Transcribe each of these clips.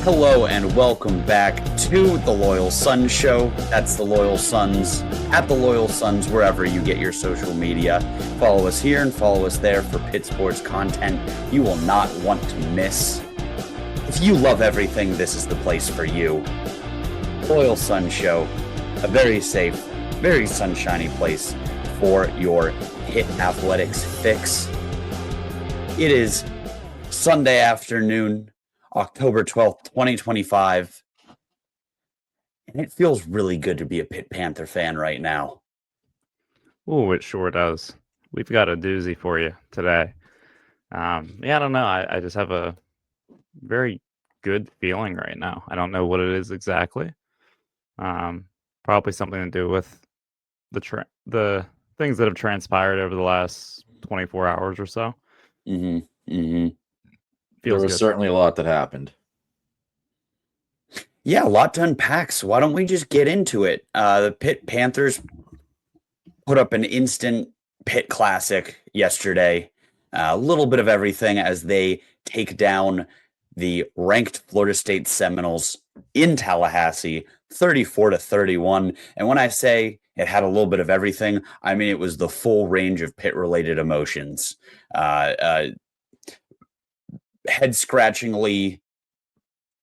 Hello and welcome back to the Loyal Sons Show. That's the Loyal Sons at the Loyal Sons, wherever you get your social media. Follow us here and follow us there for Pitt sports content you will not want to miss. If you love everything, this is the place for you. Loyal Sons Show, a very safe, very sunshiny place for your Pitt athletics fix. It is Sunday afternoon, October 12th, 2025. And it feels really good to be a Pitt Panther fan right now. Oh, it sure does. We've got a doozy for you today. I don't know. I just have a very good feeling right now. I don't know what it is exactly. Probably something to do with the things that have transpired over the last 24 hours or so. Feels there was good. certainly a lot that happened. Yeah, a lot to unpack. So why don't we just get into it? The Pitt Panthers put up an instant Pitt classic yesterday. A little bit of everything as they take down the ranked Florida State Seminoles in Tallahassee, 34-31. And when I say it had a little bit of everything, I mean it was the full range of Pitt-related emotions. Head-scratchingly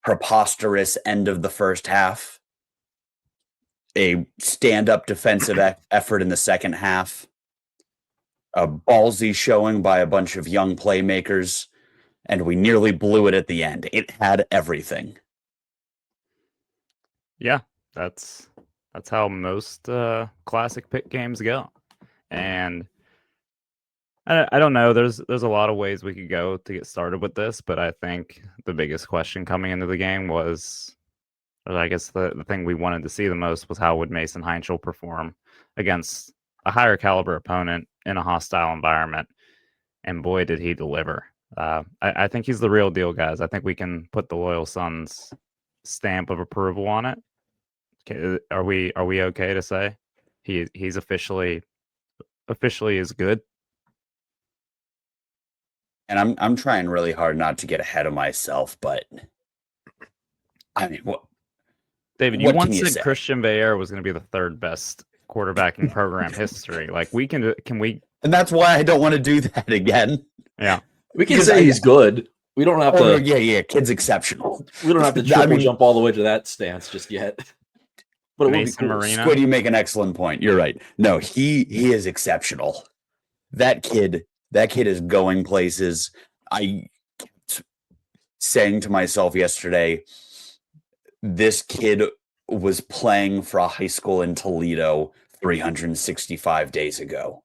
preposterous end of the first half, a stand-up defensive effort in the second half, a ballsy showing by a bunch of young playmakers, and we nearly blew it at the end. It had everything. Yeah, that's how most classic Pitt games go. And I don't know. There's a lot of ways we could go to get started with this, but I think the biggest question coming into the game was, or I guess the thing we wanted to see the most was how would Mason Heintschel perform against a higher caliber opponent in a hostile environment, and boy did he deliver. I think he's the real deal, guys. I think we can put the Loyal Sons stamp of approval on it. Are we okay to say he's officially is good? And I'm trying really hard not to get ahead of myself, but I mean, what? David, What you once can you said say? Christian Veilleux was going to be the third best quarterback in program history. Like can we? And that's why I don't want to do that again. Yeah, we can say he's good. We don't have to. Yeah, kid's exceptional. We don't have to triple jump all the way to that stance just yet. But it Mason would be cool. Marino. Squid, you make an excellent point. You're right. No, he is exceptional. That kid is going places. I kept saying to myself yesterday, this kid was playing for a high school in Toledo 365 days ago.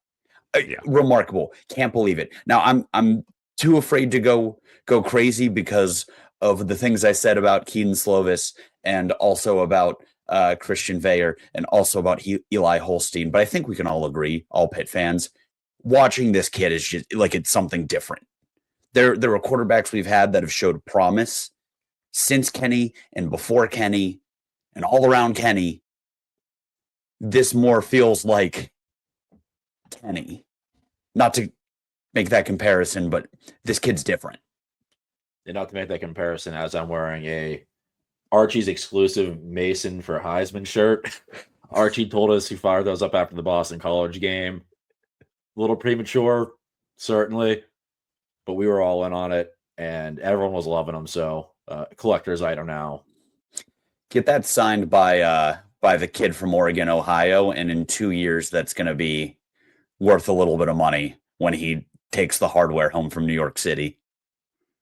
Yeah. Remarkable. Can't believe it. Now I'm too afraid to go crazy because of the things I said about Keaton Slovis and also about Christian Veilleux and also about Eli Holstein. But I think we can all agree, all Pitt fans, watching this kid is just like it's something different. There are quarterbacks we've had that have showed promise since Kenny and before Kenny and all around Kenny. This more feels like Kenny. Not to make that comparison, but this kid's different. And not to make that comparison, as I'm wearing a Archie's exclusive Mason for Heisman shirt. Archie told us he fired those up after the Boston College game. A little premature, certainly, but we were all in on it, and everyone was loving them. So, collector's item now. Get that signed by the kid from Oregon, Ohio, and in 2 years, that's going to be worth a little bit of money when he takes the hardware home from New York City.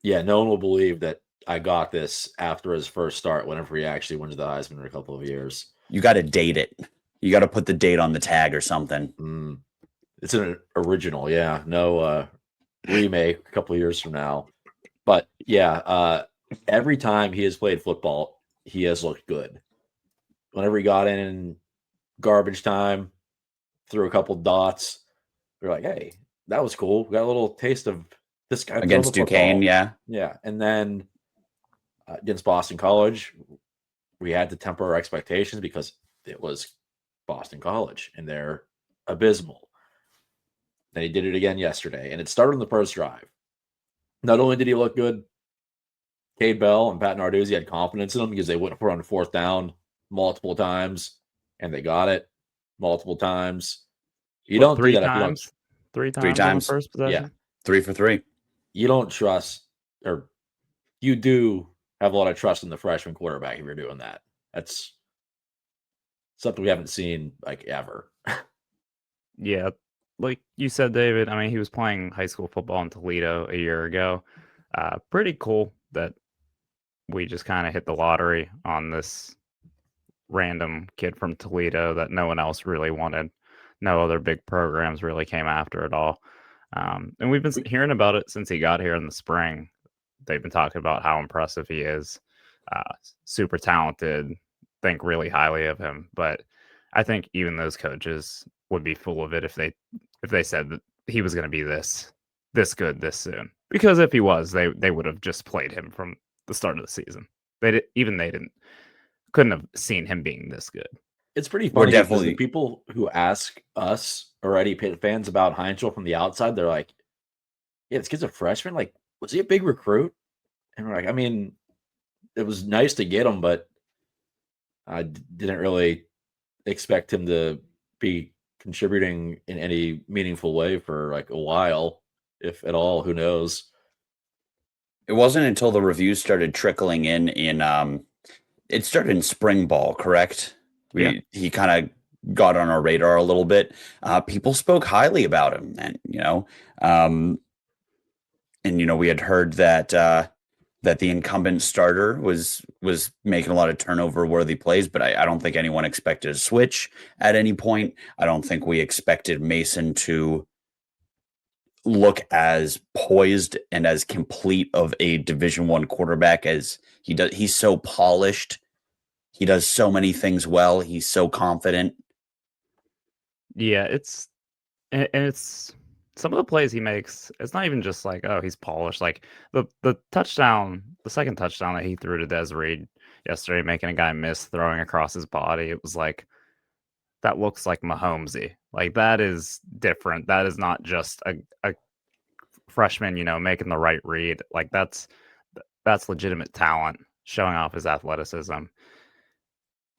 Yeah, no one will believe that I got this after his first start whenever he actually wins the Heisman in a couple of years. You got to date it. You got to put the date on the tag or something. It's an original, yeah. No remake a couple of years from now. But yeah, every time he has played football, he has looked good. Whenever he got in garbage time, threw a couple dots, they're like, hey, that was cool. We got a little taste of this guy Against Duquesne, yeah. Yeah. And then against Boston College, we had to temper our expectations because it was Boston College and they're abysmal. Then he did it again yesterday, and it started on the first drive. Not only did he look good, Cade Bell and Pat Narduzzi had confidence in them because they went for on fourth down multiple times and they got it multiple times. You What, don't do three that if you don't. times? Three Three times on the times. first Yeah, possession? 3 for 3. you don't trust, or you do have a lot of trust in the freshman quarterback if you're doing that. That's something we haven't seen like ever. Yeah. Like you said, David, I mean, he was playing high school football in Toledo a year ago. Pretty cool that we just kind of hit the lottery on this random kid from Toledo that no one else really wanted. No other big programs really came after at all. And we've been hearing about it since he got here in the spring. They've been talking about how impressive he is, super talented, think really highly of him. But I think even those coaches would be full of it if they said that he was going to be this good this soon. Because if he was, they would have just played him from the start of the season. They couldn't have seen him being this good. It's pretty We're funny because the definitely people who ask us already Pitt fans about Heintschel from the outside, they're like, "Yeah, this kid's a freshman. Like, was he a big recruit?" And we're like, "I mean, it was nice to get him, but I didn't really expect him to be contributing in any meaningful way for like a while, if at all. Who knows?" it wasn't until the reviews started trickling in it started in spring ball, correct? Yeah. He kind of got on our radar a little bit. People spoke highly about him, um, and we had heard that the incumbent starter was making a lot of turnover worthy plays, but I don't think anyone expected a switch at any point. I don't think we expected Mason to look as poised and as complete of a Division I quarterback as he does. He's so polished. He does so many things well. He's so confident. Yeah, it's some of the plays he makes, it's not even just like, oh, he's polished. Like the touchdown, the second touchdown that he threw to Des Reed yesterday, making a guy miss throwing across his body. It was like, that looks like Mahomesy. Like that is different. That is not just a freshman, making the right read. Like that's legitimate talent showing off his athleticism.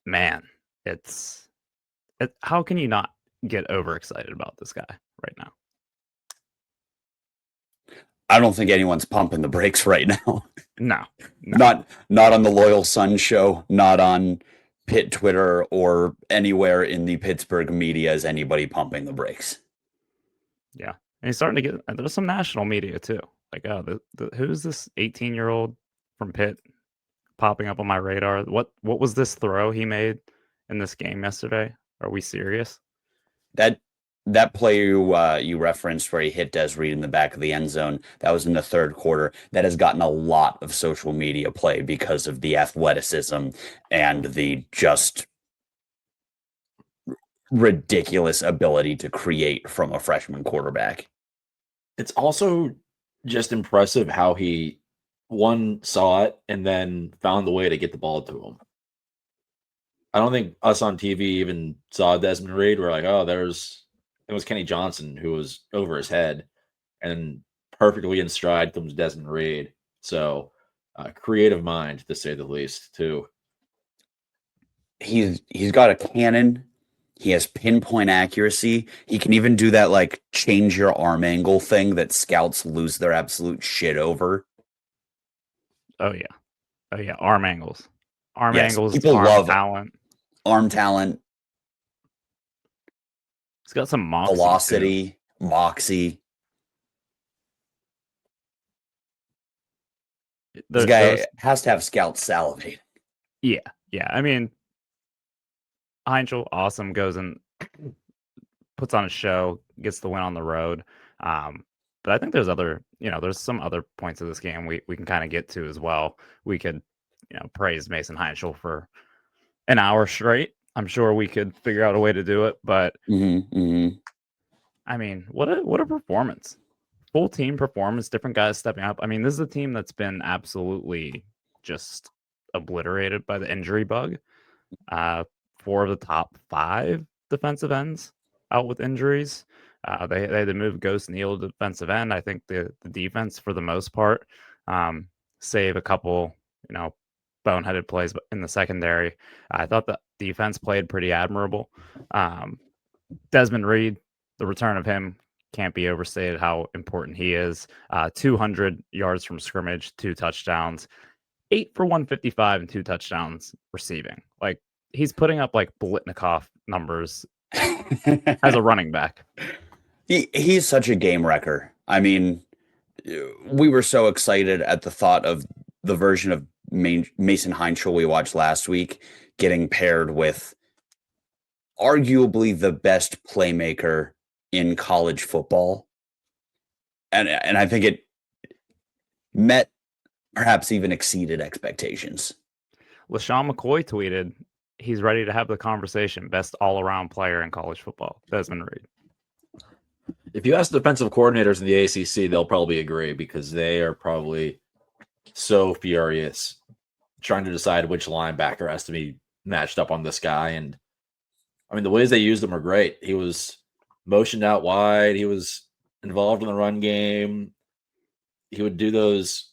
Man, how can you not get overexcited about this guy right now? I don't think anyone's pumping the brakes right now. No. Not on the Loyal Sun show, not on Pitt Twitter or anywhere in the Pittsburgh media is anybody pumping the brakes. Yeah. And he's starting to get there's some national media too. Like, oh, who's this 18-year-old from Pitt popping up on my radar? What was this throw he made in this game yesterday? Are we serious? That play you referenced where he hit Des Reed in the back of the end zone, that was in the third quarter. That has gotten a lot of social media play because of the athleticism and the just ridiculous ability to create from a freshman quarterback. It's also just impressive how he saw it and then found the way to get the ball to him. I don't think us on TV even saw Desmond Reed. We're like, oh, it was Kenny Johnson who was over his head, and perfectly in stride comes Desmond Reed. So creative mind, to say the least, too. He's got a cannon. He has pinpoint accuracy. He can even do that like change your arm angle thing that scouts lose their absolute shit over. Oh yeah. Arm angles. Yes, people Arm love talent. arm talent, He's got some moxie too. velocity, moxie. This guy has to have scouts salivate. Yeah. I mean, Heintschel, awesome, goes and puts on a show, gets the win on the road. But I think there's some other points of this game we can kind of get to as well. We could, praise Mason Heintschel for an hour straight. I'm sure we could figure out a way to do it. But I mean, what a performance. Full team performance, different guys stepping up. I mean, this is a team that's been absolutely just obliterated by the injury bug. 4 of the top 5 defensive ends out with injuries. They had to move Ghost Neal to defensive end. I think the defense, for the most part, save a couple, boneheaded plays in the secondary. I thought the defense played pretty admirable. Desmond Reed, the return of him can't be overstated how important he is. 200 yards from scrimmage, 2 touchdowns, 8 for 155 and 2 touchdowns receiving. Like, he's putting up like Blitnikoff numbers as a running back. He's such a game wrecker. I mean, we were so excited at the thought of the version of Mason Heintschel we watched last week getting paired with arguably the best playmaker in college football. And I think it met, perhaps even exceeded expectations. LaShawn McCoy tweeted he's ready to have the conversation. Best all-around player in college football, Desmond Reed. If you ask defensive coordinators in the ACC, they'll probably agree because they are probably so furious trying to decide which linebacker has to be matched up on this guy. And I mean, the ways they used him are great. He was motioned out wide. He was involved in the run game. He would do those.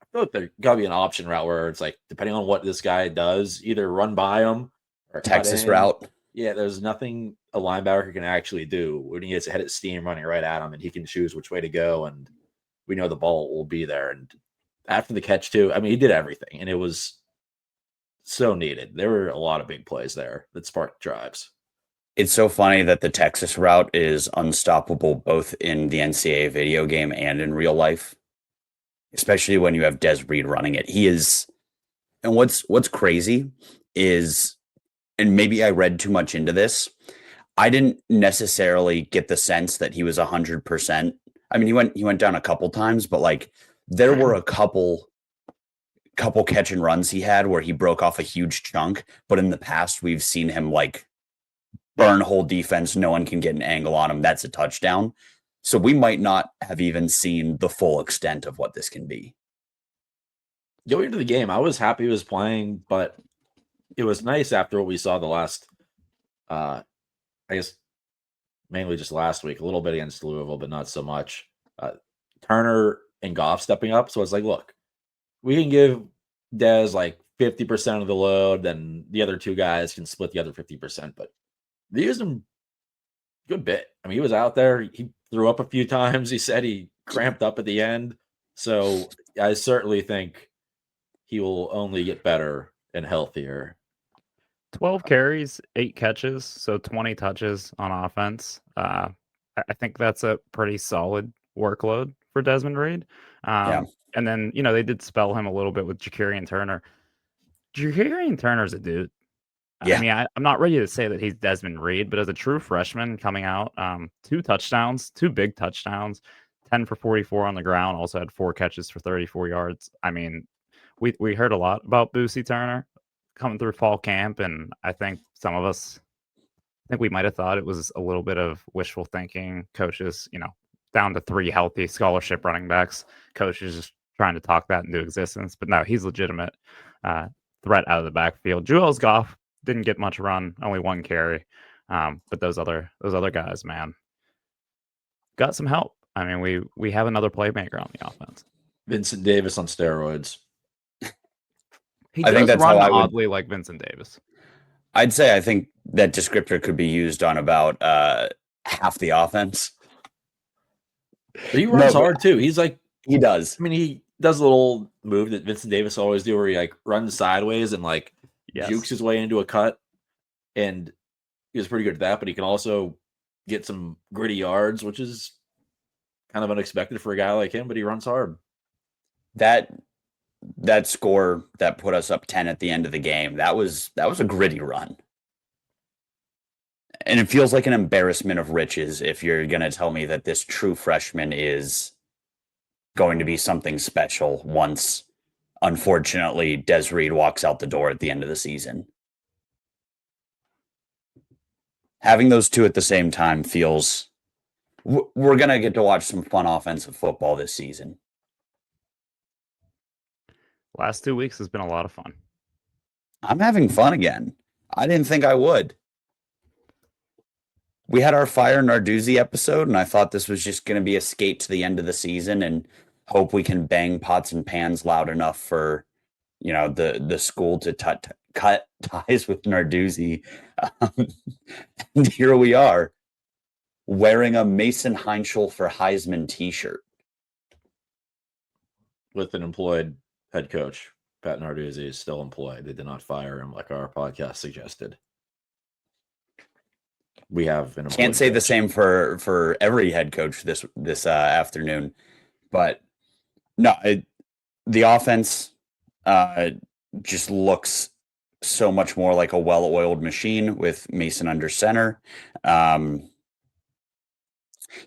I feel like there got to be an option route where it's like, depending on what this guy does, either run by him or Texas route. Yeah, there's nothing a linebacker can actually do when he gets a head of steam running right at him, and he can choose which way to go, and we know the ball will be there. And after the catch, too, I mean, he did everything, and it was so needed. There were a lot of big plays there that sparked drives. It's so funny that the Texas route is unstoppable both in the NCAA video game and in real life, especially when you have Des Reed running it. He is, and what's crazy is, and maybe I read too much into this, I didn't necessarily get the sense that he was 100%. I mean, he went down a couple times, but like there were a couple catch and runs he had where he broke off a huge chunk. But in the past, we've seen him like burn whole defense. No one can get an angle on him. That's a touchdown. So we might not have even seen the full extent of what this can be. Going into the game, I was happy he was playing, but it was nice after what we saw the last, I guess, mainly just last week, a little bit against Louisville, but not so much. Turner and Goff stepping up. So it's like, look, we can give Dez like 50% of the load, then the other two guys can split the other 50%. But they used him a good bit. I mean, he was out there. He threw up a few times. He said he cramped up at the end. So I certainly think he will only get better and healthier. 12 carries, 8 catches, so 20 touches on offense. I think that's a pretty solid workload for Desmond Reed. Yeah. And then, they did spell him a little bit with Ja'Kurian Turner. Ja'Kurian Turner's a dude. Yeah. I mean, I'm not ready to say that he's Desmond Reed, but as a true freshman coming out, 2 touchdowns, 2 big touchdowns, 10 for 44 on the ground, also had 4 catches for 34 yards. I mean, we heard a lot about Boosie Turner coming through fall camp, and I think we might have thought it was a little bit of wishful thinking. Coaches, down to 3 healthy scholarship running backs. Coaches just trying to talk that into existence. But no, he's legitimate threat out of the backfield. Juelz Goff didn't get much run, only 1 carry. But those other guys, man, got some help. I mean, we have another playmaker on the offense. Vincent Davis on steroids. I think that's run oddly like Vincent Davis. I think that descriptor could be used on about half the offense. But he runs hard too. He's like, he does. I mean, he does a little move that Vincent Davis always do, where he like runs sideways and like jukes his way into a cut, and he was pretty good at that. But he can also get some gritty yards, which is kind of unexpected for a guy like him. But he runs hard. That score that put us up 10 at the end of the game, that was a gritty run. And it feels like an embarrassment of riches if you're going to tell me that this true freshman is going to be something special once, unfortunately, Des Reed walks out the door at the end of the season. Having those two at the same time feels... We're going to get to watch some fun offensive football this season. Last 2 weeks has been a lot of fun. I'm having fun again. I didn't think I would. We had our Fire Narduzzi episode, and I thought this was just going to be a skate to the end of the season, and hope we can bang pots and pans loud enough for, the school to cut ties with Narduzzi. Um, and here we are wearing a Mason Heintschel for Heisman t-shirt. With an employed head coach. Pat Narduzzi is still employed. They did not fire him like our podcast suggested. We have an Can't say the same for every head coach this afternoon, but no, the offense just looks so much more like a well-oiled machine with Mason under center. Did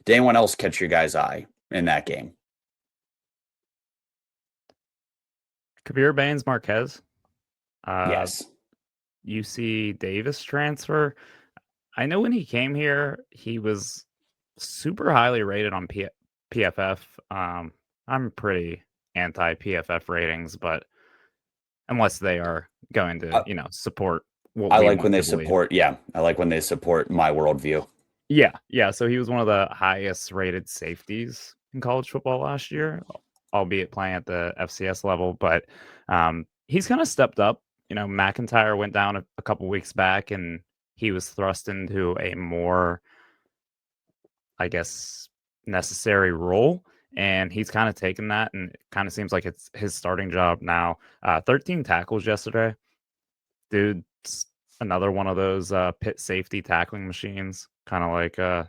anyone else catch your guys' eye in that game? Kabir Baines Marquez. Yes. UC Davis transfer. I know when he came here, he was super highly rated on PFF. I'm pretty anti PFF ratings, but unless they are going to, support what I we like want when they to believe. support. Yeah, I like when they support my worldview. Yeah. So he was one of the highest rated safeties in college football last year, albeit playing at the FCS level. But he's kind of stepped up. McIntyre went down a couple weeks back, and he was thrust into a more, I guess, necessary role. And he's kind of taken that, and it kind of seems like it's his starting job now. 13 tackles yesterday. Dude, another one of those Pitt safety tackling machines, kind of like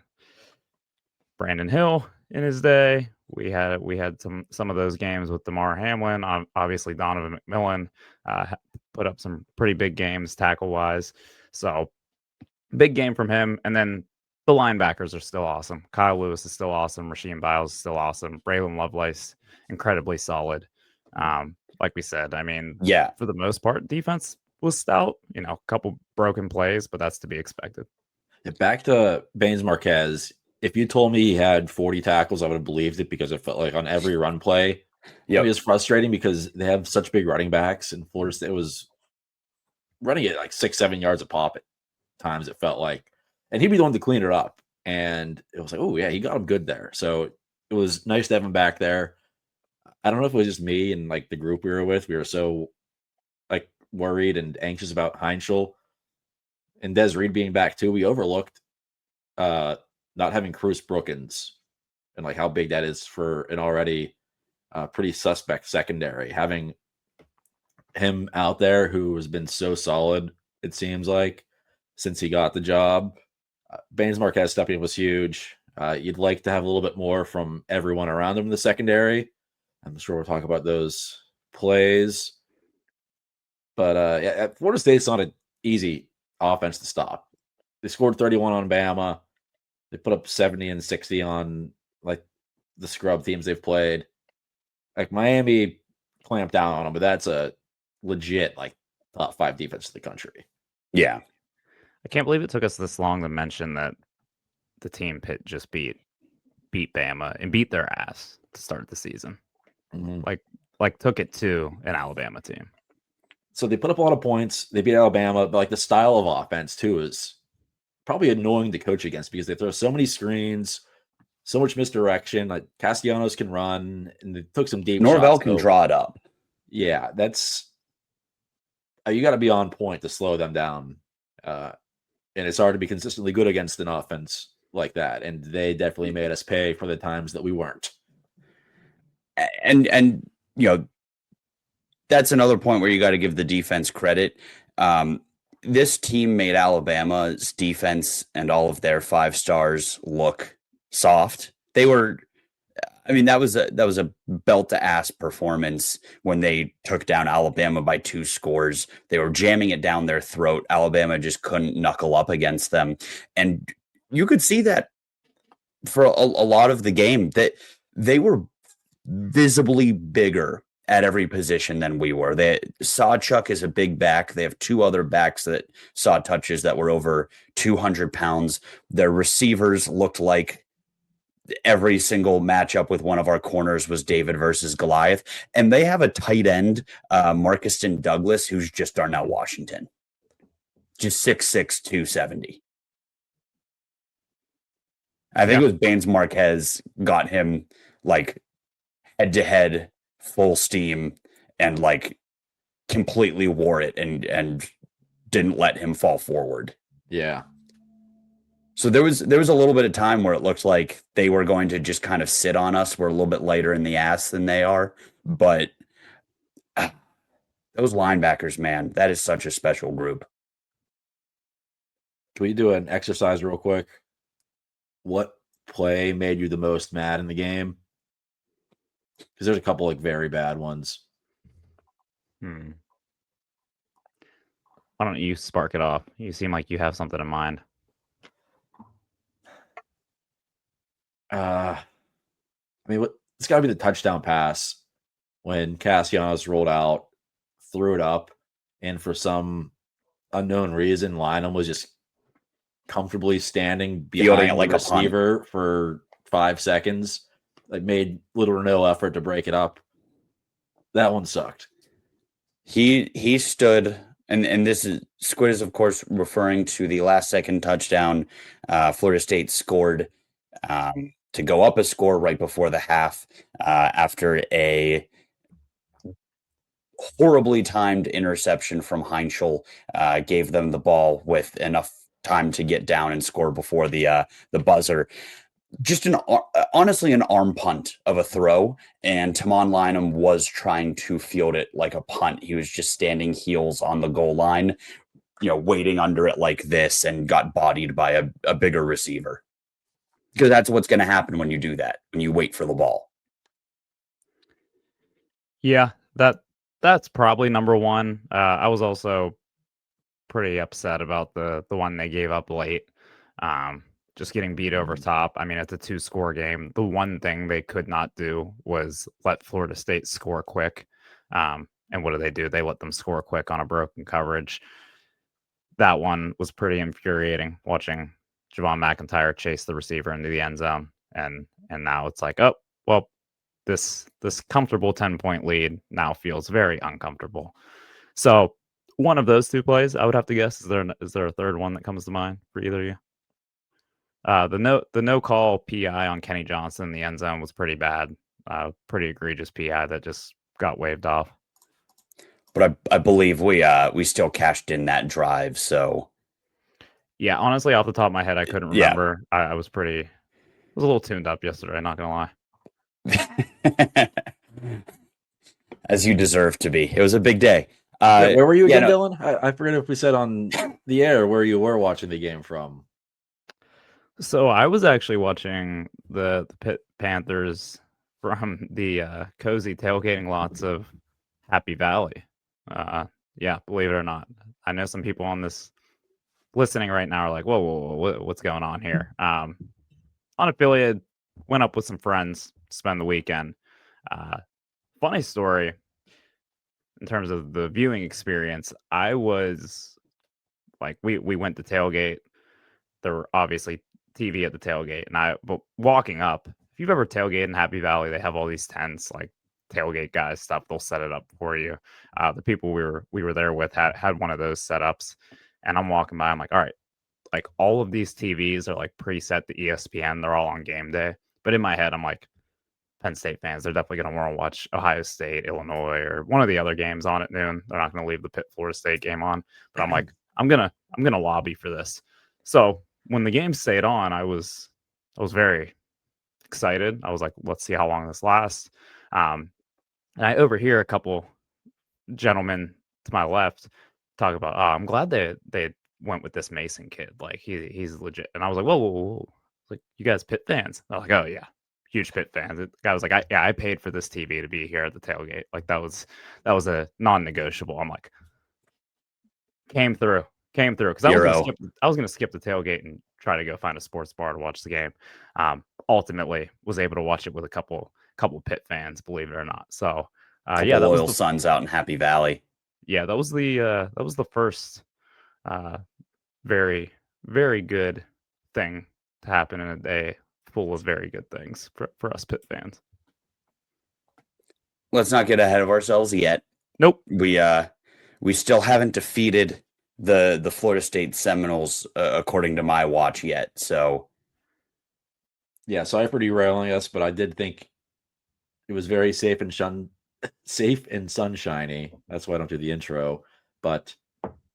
Brandon Hill in his day. We had some of those games with DeMar Hamlin. Obviously, Donovan McMillan put up some pretty big games tackle wise. So big game from him. And then the linebackers are still awesome. Kyle Lewis is still awesome. Rasheem Biles is still awesome. Braylon Lovelace, incredibly solid. Like we said, I mean, Yeah. for the most part, defense was stout. A couple broken plays, but that's to be expected. Back to Baines Marquez. If you told me he had 40 tackles, I would have believed it because it felt like on every run play. Yep. It was frustrating because they have such big running backs, and Florida State was running it like 6-7 yards a pop at times, it felt like. And he'd be the one to clean it up. And it was like, oh, yeah, he got him good there. So it was nice to have him back there. I don't know if it was just me and like the group we were with. We were so like worried and anxious about Heintschel and Des Reed being back too. We overlooked not having Cruz Brookins and like how big that is for an already pretty suspect secondary. Having him out there who has been so solid, it seems like, since he got the job. Baines Marquez stepping was huge. You'd like to have a little bit more from everyone around him in the secondary. I'm sure we'll talk about those plays. But yeah, Florida State's not an easy offense to stop. They scored 31 on Bama. They put up 70 and 60 on like the scrub teams they've played. Like Miami clamped down on them, but that's a legit like top 5 defense in the country. Yeah. I can't believe it took us this long to mention that the team Pitt just beat Bama and beat their ass to start the season. Mm-hmm. Like took it to an Alabama team. So they put up a lot of points. They beat Alabama, but like the style of offense too is probably annoying to coach against because they throw so many screens, so much misdirection. Like Castellanos can run, and they took some deep Norvell shots. can draw it up. Yeah, that's you got to be on point to slow them down. And it's hard to be consistently good against an offense like that. And they definitely made us pay for the times that we weren't. And that's another point where you got to give the defense credit. This team made Alabama's defense and all of their 5 stars look soft. They were, I mean, that was a belt to ass performance when they took down Alabama by 2 scores. They were jamming it down their throat. Alabama just couldn't knuckle up against them. And you could see that for a lot of the game that they were visibly bigger at every position than we were. Sawchuk is a big back. They have 2 other backs that saw touches that were over 200 pounds. Their receivers looked like every single matchup with one of our corners was David versus Goliath. And they have a tight end, Marcuston Douglas, who's just Darnell Washington. Just 6'6", 270. I think it was Baines Marquez got him like head to head, full steam, and like completely wore it and didn't let him fall forward. Yeah. So there was a little bit of time where it looked like they were going to just kind of sit on us. We're a little bit lighter in the ass than they are, but those linebackers, man, that is such a special group. Can we do an exercise real quick? What play made you the most mad in the game? Because there's a couple like very bad ones. Why don't you spark it off? You seem like you have something in mind. I mean, it's got to be the touchdown pass when Castellanos rolled out, threw it up, and for some unknown reason, Lynham was just comfortably standing Fielding behind it like the a punt. receiver for 5 seconds. Like made little or no effort to break it up. That one sucked. He stood, and this is Squid is of course referring to the last second touchdown Florida State scored to go up a score right before the half after a horribly timed interception from Heintschel gave them the ball with enough time to get down and score before the buzzer. Just honestly an arm punt of a throw, and Tamon Lynham was trying to field it like a punt. He was just standing heels on the goal line, waiting under it like this, and got bodied by a bigger receiver. Because that's what's going to happen when you do that, when you wait for the ball. Yeah, that's probably number one. I was also pretty upset about the one they gave up late. Just getting beat over top. I mean, it's a 2-score game. The one thing they could not do was let Florida State score quick. And what do? They let them score quick on a broken coverage. That one was pretty infuriating, watching Javon McIntyre chase the receiver into the end zone. And now it's like, oh, well, this comfortable 10-point lead now feels very uncomfortable. So one of those two plays, I would have to guess. Is there a third one that comes to mind for either of you? The no call PI on Kenny Johnson in the end zone was pretty bad. Pretty egregious PI that just got waved off. But I believe we still cashed in that drive. So yeah, honestly, off the top of my head, I couldn't remember. Yeah. I was a little tuned up yesterday. Not gonna lie. As you deserve to be. It was a big day. Where were you again, Dylan? I forget if we said on the air where you were watching the game from. So I was actually watching the Pitt Panthers from the cozy tailgating lots of Happy Valley. Yeah, believe it or not. I know some people on this listening right now are like, whoa, what's going on here? Unaffiliated, went up with some friends, spend the weekend. Funny story in terms of the viewing experience. I was like, we went to tailgate. There were obviously TV at the tailgate, but walking up, if you've ever tailgated in Happy Valley, they have all these tents, like tailgate guys stuff. They'll set it up for you. The people we were there with had one of those setups, and I'm walking by. I'm like, all right, like all of these TVs are like preset to ESPN. They're all on game day. But in my head, I'm like, Penn State fans, they're definitely going to want to watch Ohio State, Illinois, or one of the other games on at noon. They're not going to leave the Pitt Florida State game on. But I'm like, I'm gonna lobby for this. So when the game stayed on, I was very excited. I was like, let's see how long this lasts. And I overhear a couple gentlemen to my left talk about, oh, I'm glad they went with this Mason kid. Like he's legit. And I was like, whoa. Like, you guys Pitt fans? I was like, oh yeah, huge Pitt fans. The guy was like, I paid for this TV to be here at the tailgate. Like that was a non-negotiable. I'm like, came through because I was gonna skip the tailgate and try to go find a sports bar to watch the game. Ultimately was able to watch it with a couple Pitt fans, believe it or not. So yeah, that loyal sons out in Happy Valley. Yeah, that was the first very, very good thing to happen in a day full of very good things for us Pitt fans. Let's not get ahead of ourselves yet. Nope. We still haven't defeated the Florida State Seminoles according to my watch yet. So yeah, sorry for derailing us, but I did think It was very safe and sunshiny. That's why I don't do the intro. But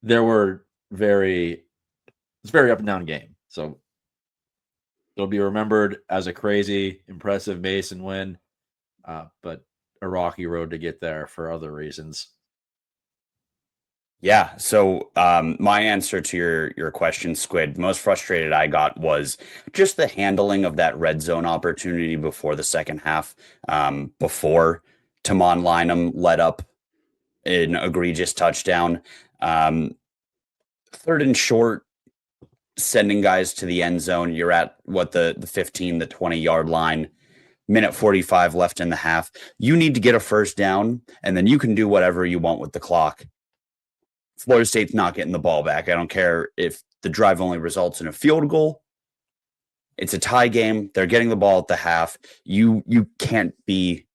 there were it's a very up and down game. So it'll be remembered as a crazy, impressive Mason win, but a rocky road to get there for other reasons. Yeah. So my answer to your question, Squid, the most frustrated I got was just the handling of that red zone opportunity before the second half, before Tamon Lynam led up an egregious touchdown. Third and short, sending guys to the end zone. You're at what the 15, the 20-yard line. Minute 45 left in the half. You need to get a first down, and then you can do whatever you want with the clock. Florida State's not getting the ball back. I don't care if the drive only results in a field goal. It's a tie game. They're getting the ball at the half. You can't be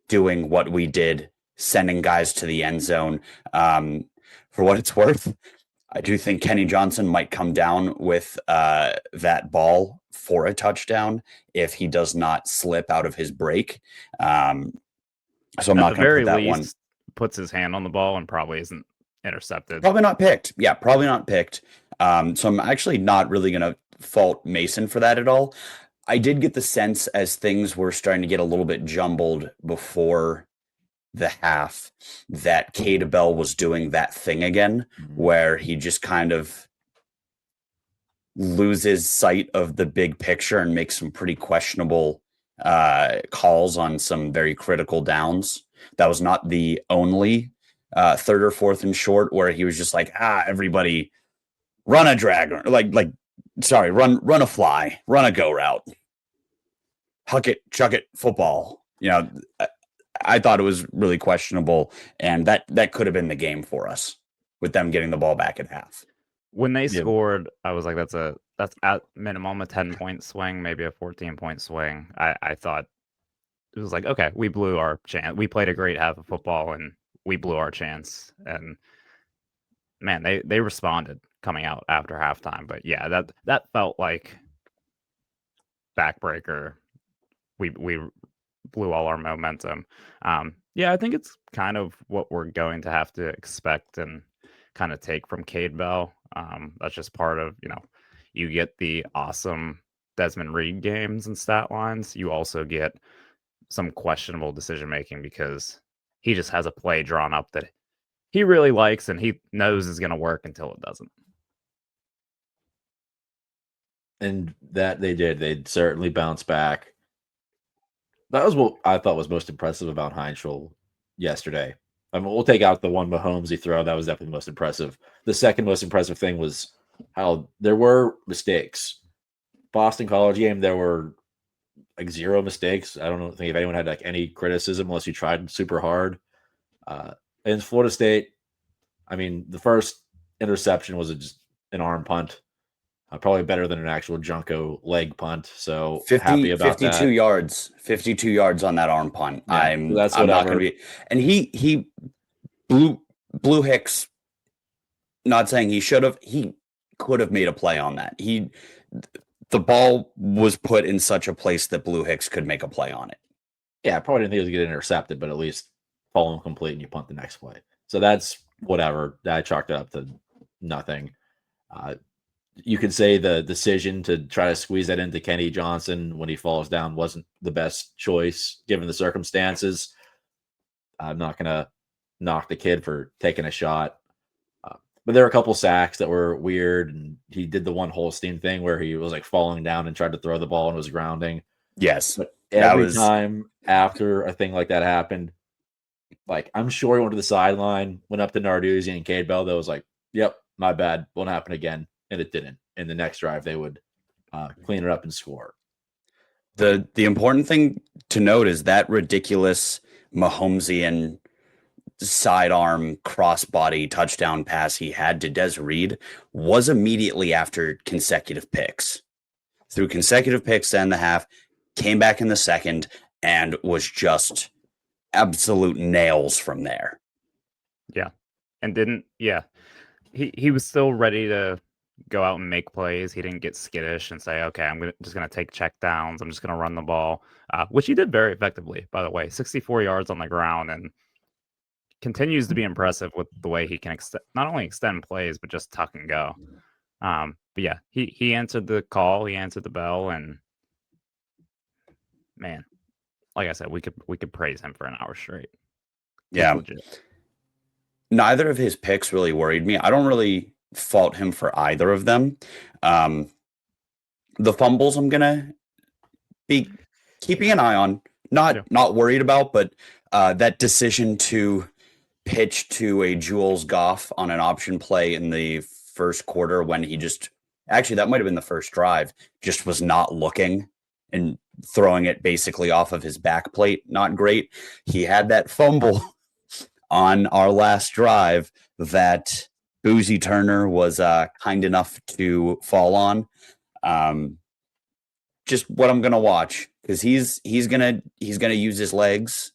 doing what we did, sending guys to the end zone. For what it's worth, I do think Kenny Johnson might come down with that ball for a touchdown if he does not slip out of his break. So I'm not going to put that one. Puts his hand on the ball and probably isn't intercepted. Probably not picked. Yeah, probably not picked. So I'm actually not really going to fault Mason for that at all. I did get the sense as things were starting to get a little bit jumbled before the half that Cade Bell was doing that thing again, where he just kind of loses sight of the big picture and makes some pretty questionable calls on some very critical downs. That was not the only third or fourth and short where he was just like, everybody run a drag, run a fly, run a go route, huck it, chuck it, football. I thought it was really questionable, and that could have been the game for us with them getting the ball back at half. When they scored, I was like, that's at minimum a 10-point swing, maybe a 14-point swing. I thought it was like, okay, we blew our chance. We played a great half of football, and we blew our chance. And man, they responded coming out after halftime. But yeah, that felt like backbreaker. We blew all our momentum. Yeah, I think it's kind of what we're going to have to expect and kind of take from Cade Bell. That's just part of, you get the awesome Desmond Reed games and stat lines. You also get some questionable decision making because he just has a play drawn up that he really likes and he knows is going to work until it doesn't. And that they did. They'd certainly bounce back. That was what I thought was most impressive about Heintschel yesterday. I mean, we'll take out the one Mahomes he threw. That was definitely the most impressive. The second most impressive thing was how there were mistakes. Boston College game, there were like zero mistakes. I don't think if anyone had like any criticism unless you tried super hard. And Florida State, I mean, the first interception was just an arm punt. Probably better than an actual Junko leg punt. So happy about 52 that. yards, 52 yards on that arm punt. Yeah, I'm not going to be. And he blew Hicks. Not saying he should have. He could have made a play on that. The ball was put in such a place that Blue Hicks could make a play on it. Yeah, I probably didn't think it was going to get intercepted, but at least follow him complete and you punt the next play. So that's whatever. I chalked it up to nothing. You could say the decision to try to squeeze that into Kenny Johnson when he falls down wasn't the best choice given the circumstances. I'm not going to knock the kid for taking a shot. But there were a couple sacks that were weird, and he did the one Holstein thing where he was like falling down and tried to throw the ball and was grounding. Yes. But every time after a thing like that happened, like I'm sure he went to the sideline, went up to Narduzzi and Cade Bell that was like, yep, my bad, won't happen again. And it didn't. In the next drive, they would clean it up and score. The important thing to note is that ridiculous Mahomesian sidearm crossbody touchdown pass he had to Des Reed was immediately after consecutive picks. Through consecutive picks to end the half, came back in the second, and was just absolute nails from there. Yeah. And he was still ready to go out and make plays. He didn't get skittish and say, "Okay, just gonna take check downs. I'm just gonna run the ball," which he did very effectively, by the way. 64 yards on the ground, and continues to be impressive with the way he can not only extend plays but just tuck and go. But yeah, he answered the call, he answered the bell, and man, like I said, we could praise him for an hour straight. Yeah. Legit. Neither of his picks really worried me. I don't really fault him for either of them. The fumbles I'm gonna be keeping an eye on, not worried about, but that decision to pitch to a Jules Goff on an option play in the first quarter when he just actually that might have been the first drive, just was not looking and throwing it basically off of his back plate. Not great. He had that fumble on our last drive that Boozy Turner was kind enough to fall on. Just what I'm gonna watch because he's gonna use his legs.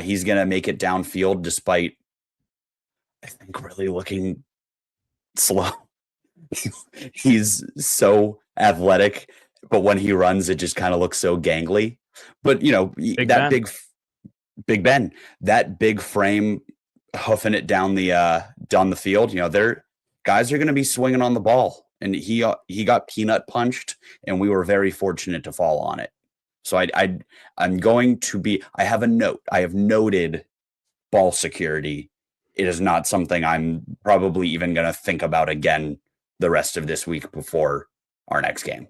He's gonna make it downfield despite I think really looking slow. He's so athletic, but when he runs, it just kind of looks so gangly. But Big that Ben. Big Ben, that big frame hoofing it down the field. Their guys are going to be swinging on the ball, and he got peanut punched, and we were very fortunate to fall on it. So I'm going to be. I have a note. I have noted ball security. It is not something I'm probably even going to think about again the rest of this week before our next game.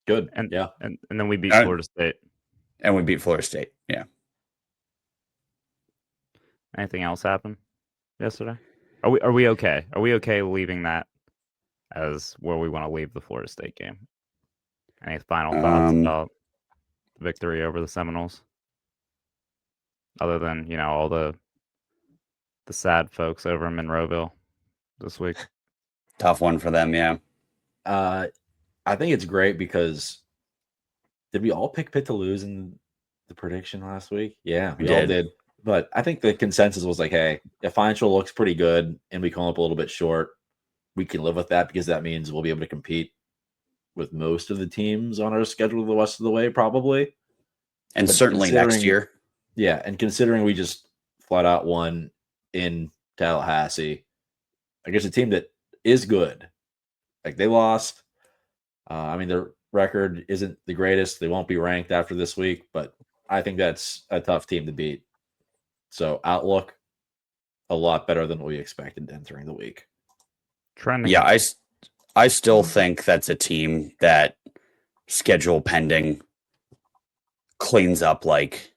Good. And yeah. And then we beat Florida State. And we beat Florida State. Yeah. Anything else happen yesterday? Are we okay? Are we okay leaving that as where we want to leave the Florida State game? Any final thoughts about the victory over the Seminoles? Other than, all the sad folks over in Monroeville this week. Tough one for them, yeah. I think it's great because did we all pick Pitt to lose in the prediction last week? Yeah, we all did. But I think the consensus was like, hey, if Heintschel looks pretty good and we come up a little bit short, we can live with that because that means we'll be able to compete with most of the teams on our schedule the rest of the way, probably. And certainly next year. Yeah, and considering we just flat out won in Tallahassee against a team that is good. Like they lost. Their record isn't the greatest. They won't be ranked after this week, but I think that's a tough team to beat. So outlook, a lot better than what we expected entering the week. Yeah, I still think that's a team that schedule pending cleans up like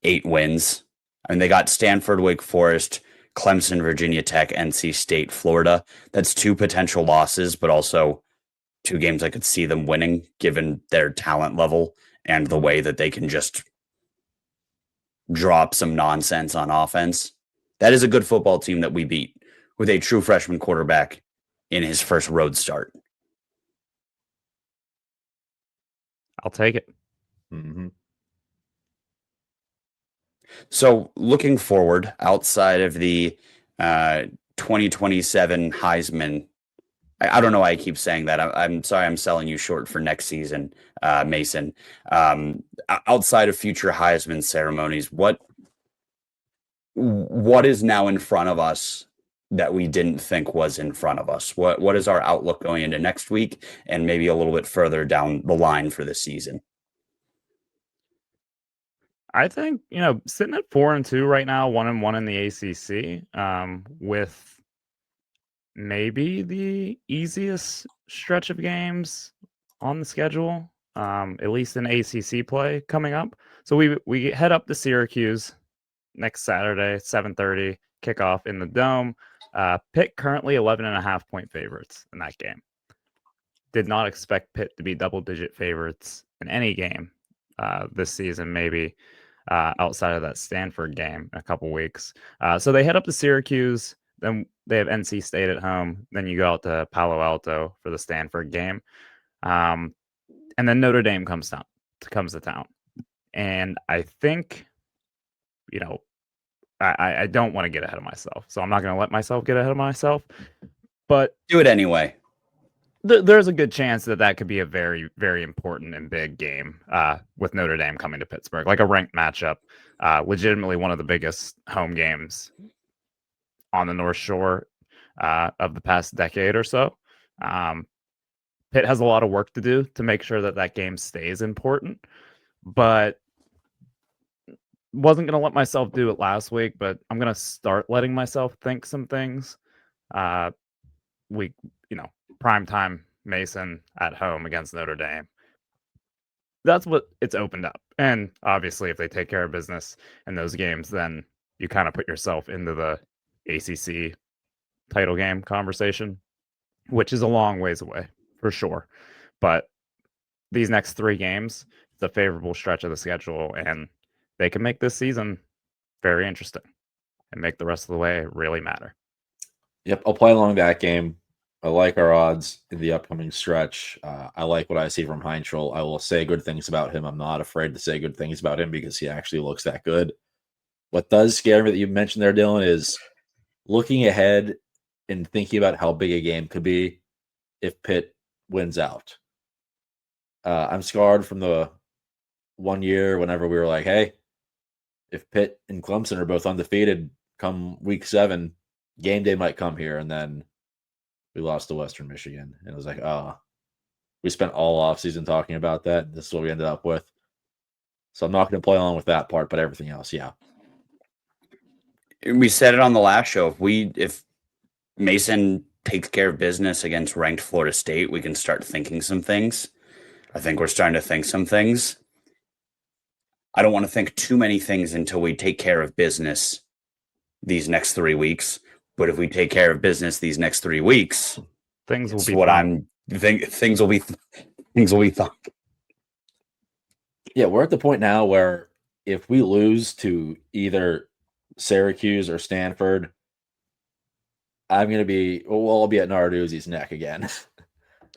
8 wins. I mean, they got Stanford, Wake Forest, Clemson, Virginia Tech, NC State, Florida. That's 2 potential losses, but also 2 games I could see them winning given their talent level and the way that they can just drop some nonsense on offense. That is a good football team that we beat with a true freshman quarterback in his first road start. I'll take it. Mm-hmm. So looking forward, outside of the 2027 Heisman, I don't know why I keep saying that. I'm sorry, I'm selling you short for next season, Mason. Outside of future Heisman ceremonies, what is now in front of us that we didn't think was in front of us? What is our outlook going into next week and maybe a little bit further down the line for this season? I think, sitting at 4-2 right now, 1-1 in the ACC, with maybe the easiest stretch of games on the schedule, at least in ACC play coming up. So we head up to Syracuse next Saturday, 7:30 kickoff in the Dome. Pitt currently 11.5 point favorites in that game. Did not expect Pitt to be double-digit favorites in any game this season, maybe outside of that Stanford game in a couple weeks. So they head up to Syracuse. Then they have NC State at home. Then you go out to Palo Alto for the Stanford game. And then Notre Dame comes to town. And I think, I don't want to get ahead of myself, so I'm not going to let myself get ahead of myself. But Do it anyway. there's a good chance that could be a very, very important and big game with Notre Dame coming to Pittsburgh, like a ranked matchup, legitimately one of the biggest home games on the North Shore of the past decade or so. Pitt has a lot of work to do to make sure that game stays important, but wasn't going to let myself do it last week, but I'm going to start letting myself think some things. We, primetime Mason at home against Notre Dame. That's what it's opened up. And obviously, if they take care of business in those games, then you kind of put yourself into the ACC title game conversation, which is a long ways away for sure. But these next 3 games, it's a favorable stretch of the schedule, and they can make this season very interesting and make the rest of the way really matter. Yep, I'll play along that game. I like our odds in the upcoming stretch. I like what I see from Heintschel. I will say good things about him. I'm not afraid to say good things about him because he actually looks that good. What does scare me that you mentioned there, Dylan, is looking ahead and thinking about how big a game could be if Pitt wins out. I'm scarred from the one year whenever we were like, hey, if Pitt and Clemson are both undefeated come week 7, game day might come here. And then we lost to Western Michigan. And it was like, we spent all offseason talking about that. This is what we ended up with. So I'm not going to play along with that part, but everything else, yeah. We said it on the last show. If Mason takes care of business against ranked Florida State, we can start thinking some things. I think we're starting to think some things. I don't want to think too many things until we take care of business these next 3 weeks. But if we take care of business these next 3 weeks, Things will be what fun. things will be fun. Yeah, we're at the point now where if we lose to either Syracuse or Stanford, I'll be at Narduzzi's neck again.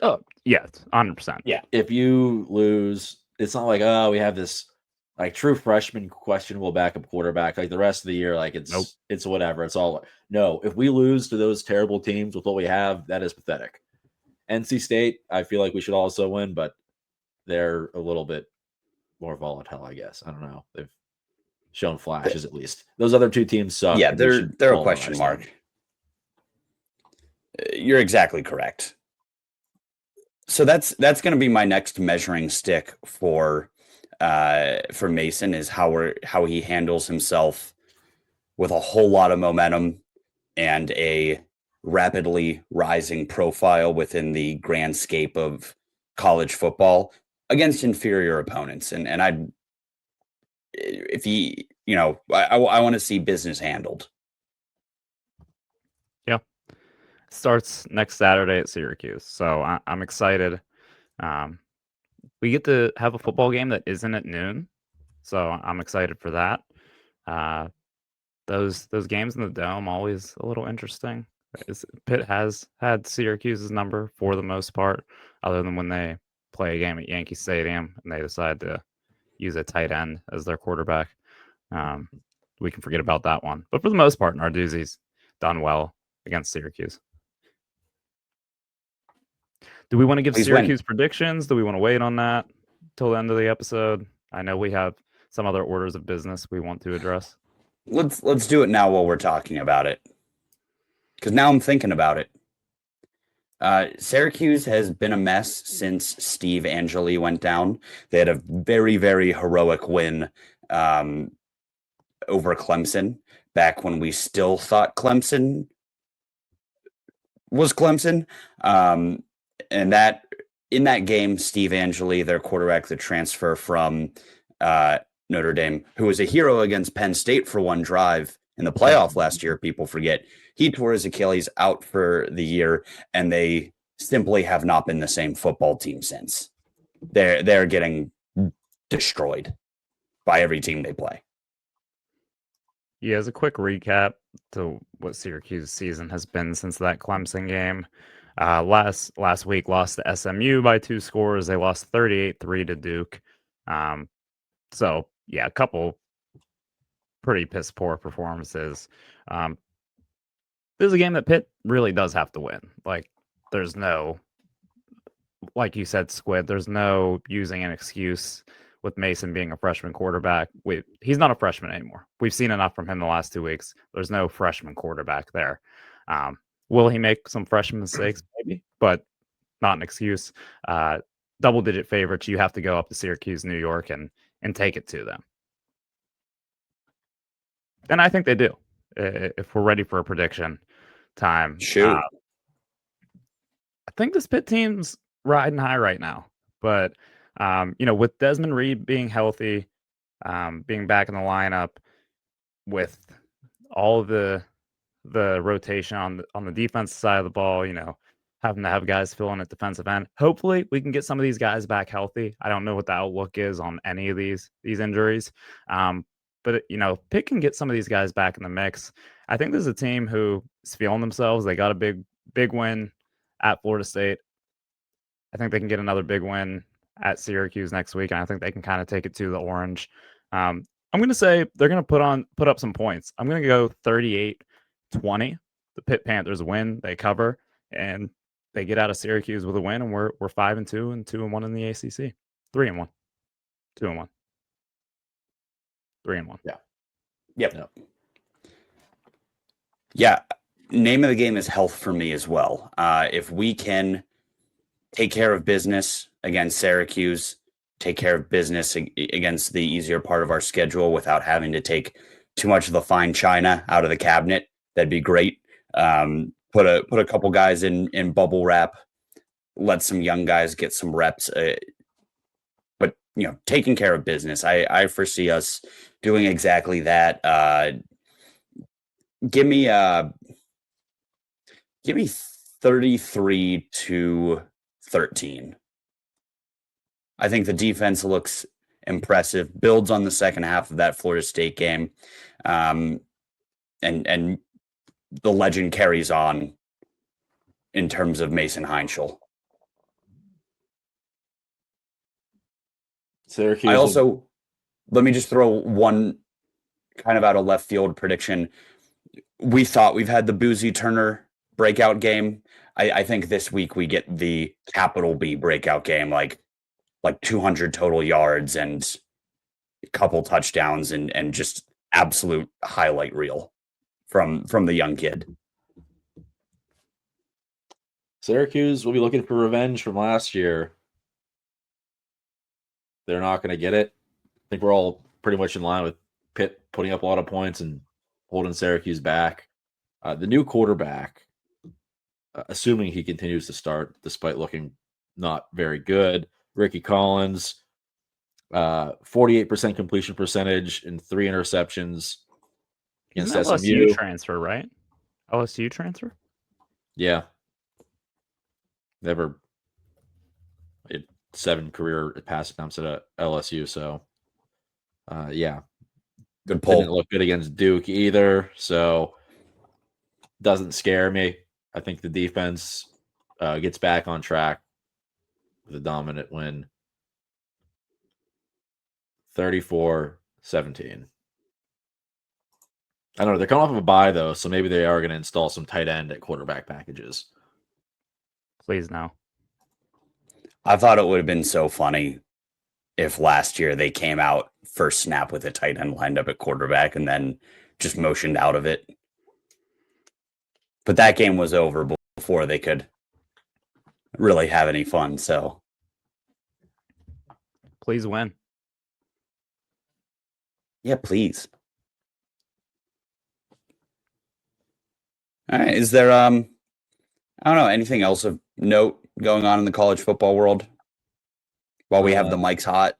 Oh, yes, 100%. Yeah. If you lose, it's not like, we have this like true freshman questionable backup quarterback. Like the rest of the year, like it's whatever. It's all no. If we lose to those terrible teams with what we have, that is pathetic. NC State, I feel like we should also win, but they're a little bit more volatile, I guess. I don't know. They've shown flashes at least. Those other 2 teams suck. Yeah, they're a pulverize question mark. them. You're exactly correct. So that's going to be my next measuring stick for Mason is how he handles himself with a whole lot of momentum and a rapidly rising profile within the grand scape of college football against inferior opponents. And if he, I want to see business handled. Yeah. Starts next Saturday at Syracuse. So I'm excited. We get to have a football game that isn't at noon. So I'm excited for that. Those games in the Dome, always a little interesting. Pitt has had Syracuse's number for the most part, other than when they play a game at Yankee Stadium and they decide to use a tight end as their quarterback. We can forget about that one. But for the most part, Narduzzi's done well against Syracuse. Do we want to give Syracuse predictions? Do we want to wait on that till the end of the episode? I know we have some other orders of business we want to address. Let's do it now while we're talking about it, because now I'm thinking about it. Syracuse has been a mess since Steve Angeli went down. They had a very, very heroic win over Clemson back when we still thought Clemson was Clemson. And that in that game, Steve Angeli, their quarterback, the transfer from Notre Dame, who was a hero against Penn State for one drive in the playoff last year, people forget, he tore his Achilles out for the year, and they simply have not been the same football team since. They're getting destroyed by every team they play. Yeah, as a quick recap to what Syracuse's season has been since that Clemson game. Last week lost to SMU by 2 scores. They lost 38-3 to Duke. So yeah, a couple pretty piss poor performances. This is a game that Pitt really does have to win. Like, there's no, like you said, Squid, there's no using an excuse with Mason being a freshman quarterback. He's not a freshman anymore. We've seen enough from him the last 2 weeks. There's no freshman quarterback there. Will he make some freshman mistakes? Maybe, but not an excuse. Double-digit favorites. You have to go up to Syracuse, New York, and take it to them. And I think they do. If we're ready for a prediction time, Shoot. I think this Pitt team's riding high right now. But with Desmond Reed being healthy, being back in the lineup, with all of the rotation on the defensive side of the ball, having to have guys fill in at defensive end. Hopefully, we can get some of these guys back healthy. I don't know what the outlook is on any of these injuries, but Pitt can get some of these guys back in the mix. I think this is a team who is feeling themselves. They got a big win at Florida State. I think they can get another big win at Syracuse next week, and I think they can kind of take it to the Orange. I'm going to say they're going to put up some points. I'm going to go 38-20. The Pitt Panthers win, they cover, and they get out of Syracuse with a win, and we're 5-2 and 2-1 in the ACC. 3-1, 2-1, 3-1. Yeah. Yep. Yeah. Name of the game is health for me as well. If we can take care of business against Syracuse, take care of business against the easier part of our schedule without having to take too much of the fine china out of the cabinet, that'd be great. Put a couple guys in bubble wrap, let some young guys get some reps. But taking care of business, I foresee us doing exactly that. Give me 33-13. I think the defense looks impressive, builds on the second half of that Florida State game, and the legend carries on in terms of Mason Heintschel. Syracuse. Let me just throw one kind of out of left field prediction. We thought we've had the Boozy Turner breakout game. I think this week we get the capital B breakout game, like 200 total yards and a couple touchdowns and just absolute highlight reel from the young kid. Syracuse will be looking for revenge from last year. They're not going to get it. I think we're all pretty much in line with Pitt putting up a lot of points and holding Syracuse back. The new quarterback, assuming he continues to start despite looking not very good, Ricky Collins, 48% completion percentage and 3 interceptions against Isn't that SMU. LSU transfer, right? LSU transfer? Yeah. Never had 7 career pass attempts at LSU, so yeah. Good pull. Didn't look good against Duke either, so doesn't scare me. I think the defense gets back on track with a dominant win. 34-17. I don't know. They're coming off of a bye, though, so maybe they are going to install some tight end at quarterback packages. Please no. I thought it would have been so funny if last year they came out first snap with a tight end lined up at quarterback and then just motioned out of it. But that game was over before they could really have any fun, so. Please win. Yeah, please. All right. Is there I don't know, anything else of note going on in the college football world while we have the mics hot?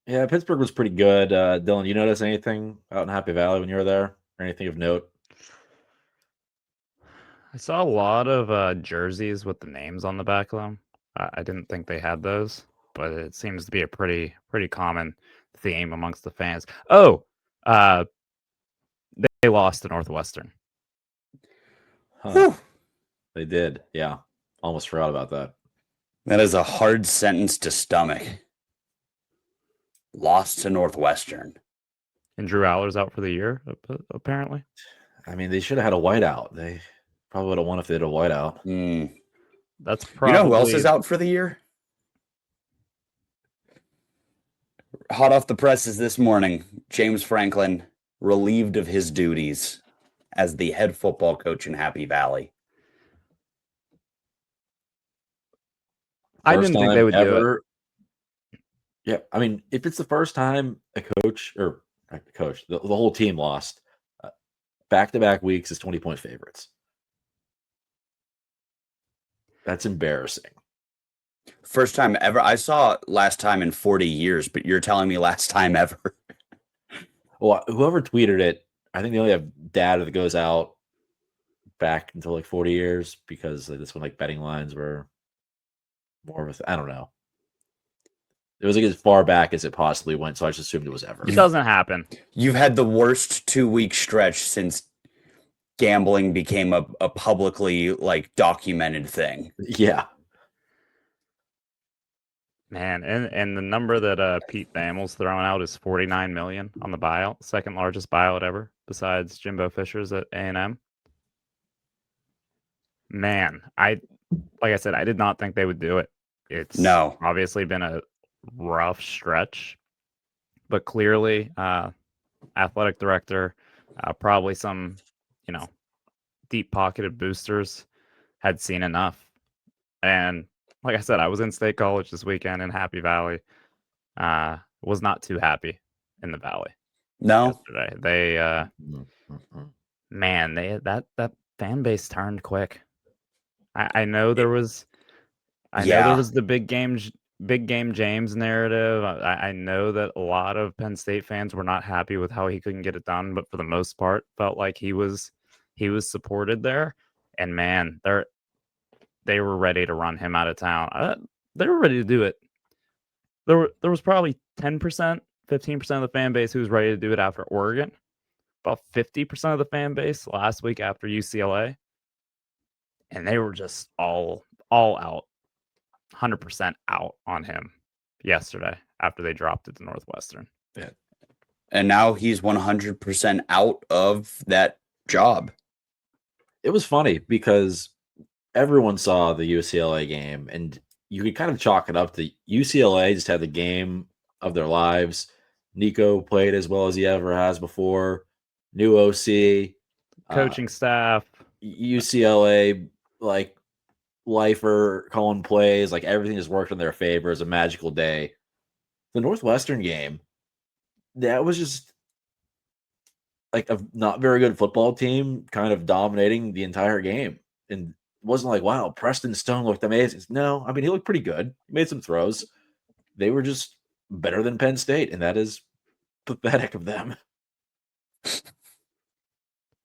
Yeah, Pittsburgh was pretty good. Dylan, you notice anything out in Happy Valley when you were there? Or anything of note? I saw a lot of jerseys with the names on the back of them. I didn't think they had those, but it seems to be a pretty common theme amongst the fans. Oh, they lost to Northwestern. Huh. They did. Yeah. Almost forgot about that. That is a hard sentence to stomach. Lost to Northwestern. And Drew Aller's out for the year, apparently. I mean, they should have had a whiteout. They probably would have won if they had a whiteout. That's You know who else probably is out for the year? Hot off the presses this morning, James Franklin relieved of his duties as the head football coach in Happy Valley. I First didn't think time they would do it. ever. Yeah, I mean, if it's the first time a coach or not the coach, the whole team lost back-to-back weeks as 20-point favorites. That's embarrassing. First time ever. I saw last time in 40 years, but you're telling me last time ever. Well, whoever tweeted it, I think they only have data that goes out back until like 40 years because that's when like betting lines were more of a I don't know. It was like as far back as it possibly went, so I just assumed it was ever. It doesn't happen. You've had the worst 2-week stretch since gambling became a publicly like documented thing. Yeah. Man, and the number that Pete Thamel's throwing out is 49 million on the buyout, second largest buyout ever, besides Jimbo Fisher's at A&M. Man, like I said, I did not think they would do it. It's obviously been a rough stretch, but clearly, athletic director, probably some, deep-pocketed boosters had seen enough. And like I said, I was in State College this weekend in Happy Valley. Was not too happy in the Valley. No. Yesterday. They man, that fan base turned quick. I know there was there was the big game James narrative. I know that a lot of Penn State fans were not happy with how he couldn't get it done, but for the most part felt like he was supported there. And man, they were ready to run him out of town. They were ready to do it. There was probably 10%, 15% of the fan base who was ready to do it after Oregon. About 50% of the fan base last week after UCLA. And they were just all out, 100% out on him yesterday after they dropped it to Northwestern. Yeah. And now he's 100% out of that job. It was funny because everyone saw the UCLA game, and you could kind of chalk it up to UCLA just had the game of their lives. Nico played as well as he ever has before. New OC, coaching staff, UCLA like lifer calling plays, like everything just worked in their favor. It was a magical day. The Northwestern game, that was just like a not very good football team kind of dominating the entire game. And it wasn't like, wow, Preston Stone looked amazing. No, I mean, he looked pretty good. He made some throws. They were just better than Penn State, and that is pathetic of them.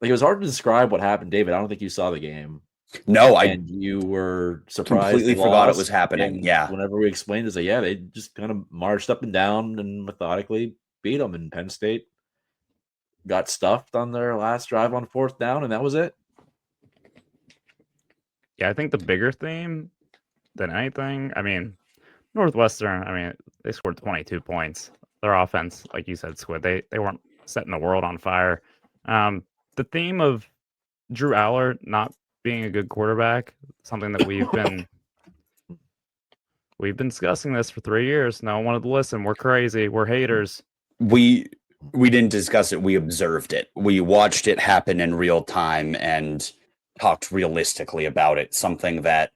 Like, it was hard to describe what happened, David. I don't think you saw the game. No, and you were surprised. Completely forgot it was happening. And yeah. Whenever we explained it, yeah, they just kind of marched up and down and methodically beat them. And Penn State got stuffed on their last drive on fourth down, and that was it. Yeah, I think the bigger theme than anything, I mean, Northwestern, I mean, they scored 22 points. Their offense, like you said, Squid, they weren't setting the world on fire. The theme of Drew Aller not being a good quarterback, something that we've been discussing this for 3 years. No one wanted to listen. We're crazy. We're haters. We didn't discuss it. We observed it. We watched it happen in real time and talked realistically about it. Something that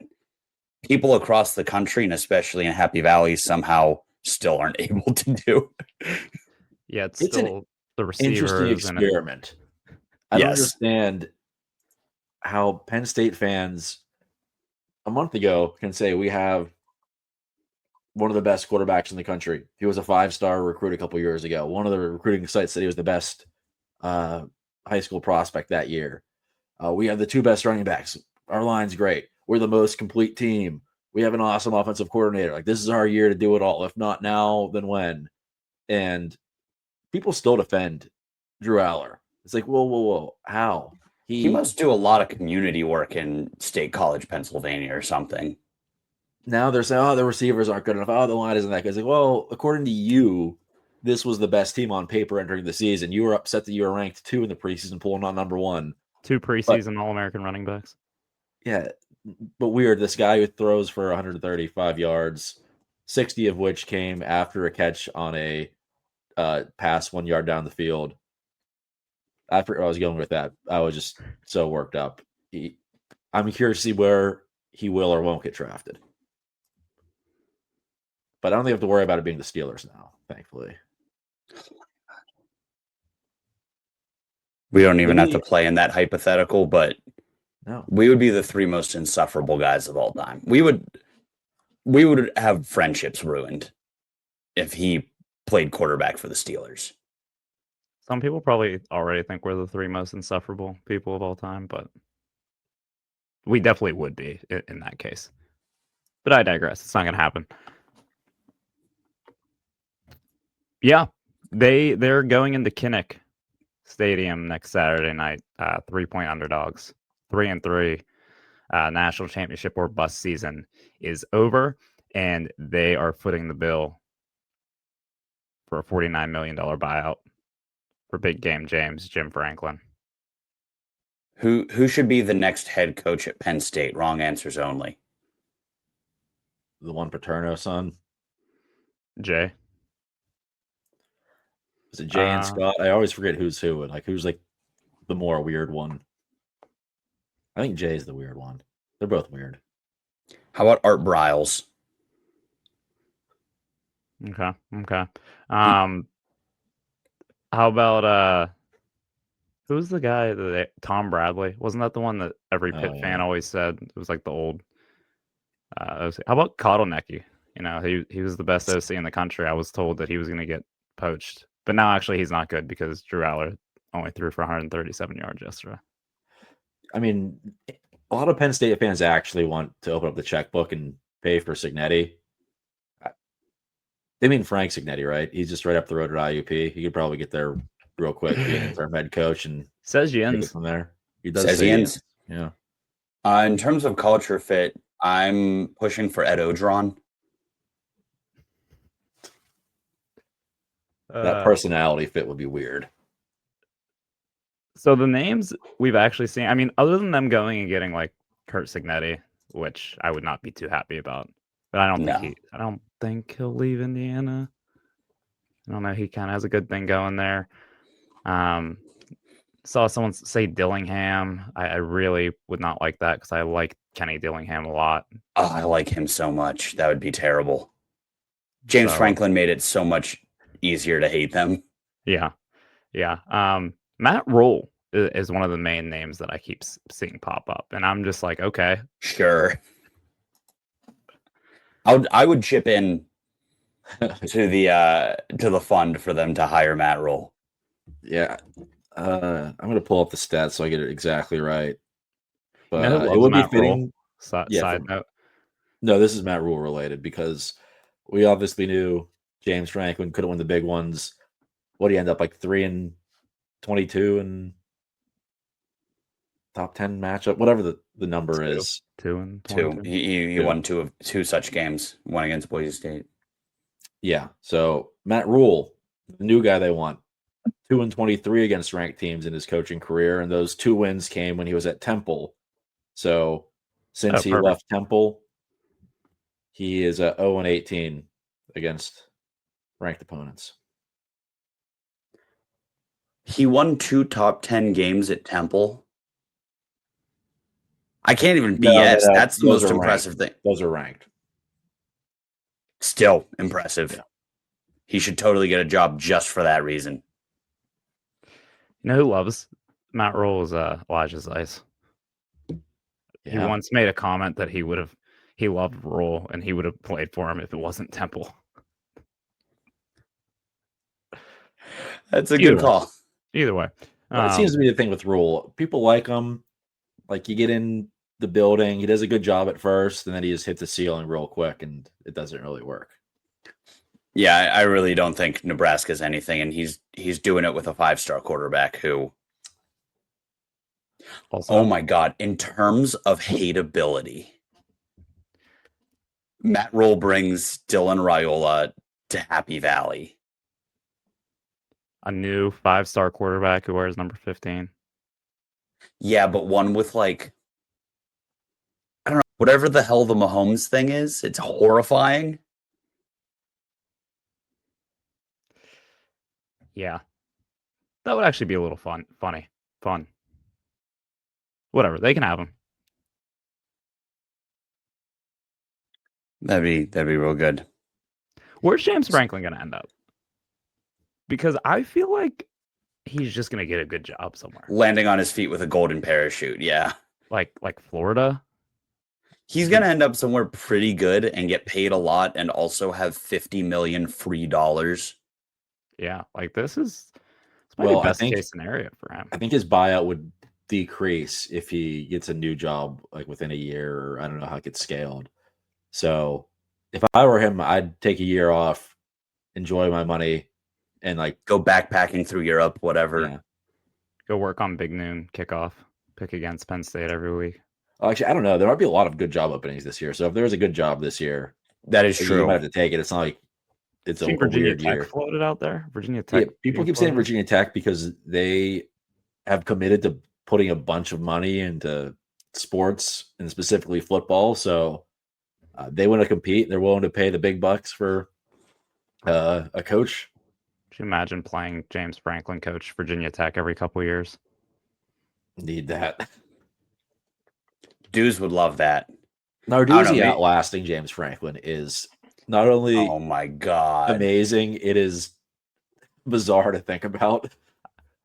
people across the country, and especially in Happy Valley, somehow still aren't able to do. Yeah, it's still the receivers. Interesting experiment. I don't understand how Penn State fans a month ago can say we have one of the best quarterbacks in the country. He was a 5-star recruit a couple years ago. One of the recruiting sites said he was the best high school prospect that year. We have the 2 best running backs. Our line's great. We're the most complete team. We have an awesome offensive coordinator. Like, this is our year to do it all. If not now, then when? And people still defend Drew Aller. It's like, whoa. How? He must do a lot of community work in State College, Pennsylvania or something. Now they're saying, the receivers aren't good enough. The line isn't that good. It's like, well, according to you, this was the best team on paper entering the season. You were upset that you were ranked 2 in the preseason, pulling on number 1. 2 preseason All-American running backs. Yeah, but weird. This guy who throws for 135 yards, 60 of which came after a catch on a pass 1 yard down the field. After I was going with that, I was just so worked up. I'm curious to see where he will or won't get drafted. But I don't think I have to worry about it being the Steelers now, thankfully. We don't even have to play in that hypothetical, but no, we would be the 3 most insufferable guys of all time. We would have friendships ruined if he played quarterback for the Steelers. Some people probably already think we're the 3 most insufferable people of all time, but we definitely would be in that case. But I digress. It's not going to happen. Yeah, they're going into Kinnick Stadium next Saturday night. 3-point underdogs, 3-3. National championship or bust season is over, and they are footing the bill for a $49 million buyout for big game Jim Franklin. Who should be the next head coach at Penn State? Wrong answers only. The one Paterno son. Jay. Is it Jay and Scott? I always forget who's who and who's the more weird one. I think Jay's the weird one. They're both weird. How about Art Briles? Okay. How about who's the guy that Tom Bradley? Wasn't that the one that every Pitt fan always said? It was like the old OC. How about Kotelnicki? He was the best OC in the country. I was told that he was going to get poached, but now actually he's not good because Drew Aller only threw for 137 yards yesterday. I mean, a lot of Penn State fans actually want to open up the checkbook and pay for Cignetti. They mean Frank Cignetti, right? He's just right up the road at IUP. He could probably get there real quick, be an interim head coach, and says take Jens it from there. He does Says say Jens. Yeah. In terms of culture fit, I'm pushing for Ed Odron. That personality fit would be weird. So the names we've actually seen, I mean, other than them going and getting like Kurt Cignetti, which I would not be too happy about, but I don't think he'll leave Indiana. I don't know. He kind of has a good thing going there. Saw someone say Dillingham. I really would not like that because I like Kenny Dillingham a lot. Oh, I like him so much. That would be terrible. James Franklin made it so much easier to hate them. Yeah. Matt Rule is one of the main names that I keep seeing pop up, and I'm just like, okay, sure. I would chip in to the fund for them to hire Matt Rule. Yeah. I'm going to pull up the stats so I get it exactly right. But it would be fitting. Side note. No, this is Matt Rule related because we obviously knew James Franklin couldn't win the big ones. What do you end up 3-22 and top 10 matchup, whatever the number is. 2-22. He won two such games, one against Boise State. Yeah. So Matt Rule, the new guy they want, 2-23 against ranked teams in his coaching career, and those 2 wins came when he was at Temple. So since he left Temple, he is 0-18 against ranked opponents. He won 2 top 10 games at Temple. I can't even BS. No, that's the most impressive thing. Those are ranked. Still impressive. Yeah. He should totally get a job just for that reason. You know who loves Matt Rule is Elijah Zeiss. Yeah. He once made a comment that he loved Rule and he would have played for him if it wasn't Temple. That's a good call. Either way. It seems to be the thing with Rule. People like him. You get in the building, he does a good job at first, and then he just hits the ceiling real quick, and it doesn't really work. Yeah, I really don't think Nebraska's anything, and he's doing it with a 5-star quarterback who. Also, oh my God! In terms of hateability, Matt Rule brings Dylan Raiola to Happy Valley. A new 5-star quarterback who wears number 15. Yeah, but one with like, I don't know, whatever the hell the Mahomes thing is, it's horrifying. Yeah. That would actually be a little fun. Whatever, they can have him. That'd be real good. Where's James Franklin going to end up? Because I feel like he's just going to get a good job somewhere. Landing on his feet with a golden parachute, yeah. Like Florida. He's going to end up somewhere pretty good and get paid a lot and also have 50 million free dollars. Yeah, like this is probably best case scenario for him. I think his buyout would decrease if he gets a new job like within a year, or I don't know how it gets scaled. So if I were him, I'd take a year off, enjoy my money, and like go backpacking through Europe, whatever. Yeah. Go work on Big Noon kickoff, pick against Penn State every week. Actually, I don't know. There might be a lot of good job openings this year. So if there's a good job this year, that is true. You might have to take it. It's not like it's a weird Tech year. Floated out there. Virginia Tech. Yeah, people keep saying Virginia Tech because they have committed to putting a bunch of money into sports and specifically football. So they want to compete. They're willing to pay the big bucks for a coach. Could you imagine playing James Franklin coach Virginia Tech every couple of years? Need that. Dudes would love that. Narduzzi outlasting James Franklin is not only oh my god amazing, it is bizarre to think about.